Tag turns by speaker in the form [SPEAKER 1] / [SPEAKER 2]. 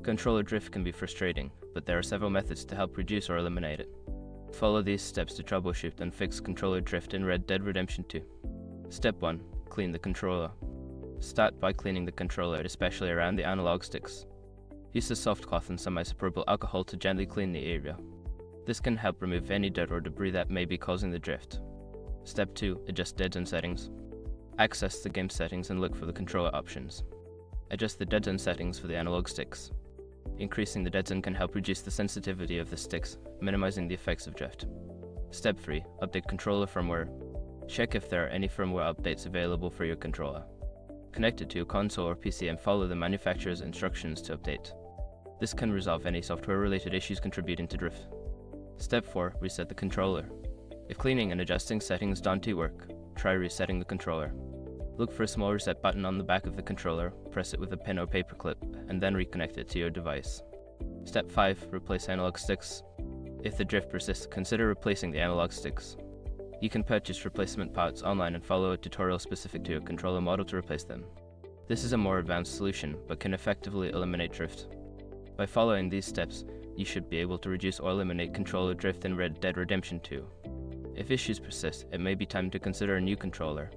[SPEAKER 1] Controller drift can be frustrating, but there are several methods to help reduce or eliminate it. Follow these steps to troubleshoot and fix controller drift in Red Dead Redemption 2. Step 1. Clean the controller. Start by cleaning the controller, especially around the analog sticks. Use a soft cloth and some isopropyl alcohol to gently clean the area. This can help remove any dirt or debris that may be causing the drift. Step 2. Adjust dead zone settings. Access the game settings and look for the controller options. Adjust the dead zone settings for the analog sticks. Increasing the dead zone can help reduce the sensitivity of the sticks, minimizing the effects of drift. Step 3. Update controller firmware. Check if there are any firmware updates available for your controller. Connect it to your console or PC and follow the manufacturer's instructions to update. This can resolve any software-related issues contributing to drift. Step 4. Reset the controller. If cleaning and adjusting settings don't work, try resetting the controller. Look for a small reset button on the back of the controller, press it with a pin or paper clip, and then reconnect it to your device. Step 5. Replace analog sticks. If the drift persists, consider replacing the analog sticks. You can purchase replacement parts online and follow a tutorial specific to your controller model to replace them. This is a more advanced solution, but can effectively eliminate drift. By following these steps, you should be able to reduce or eliminate controller drift in Red Dead Redemption 2. If issues persist, it may be time to consider a new controller.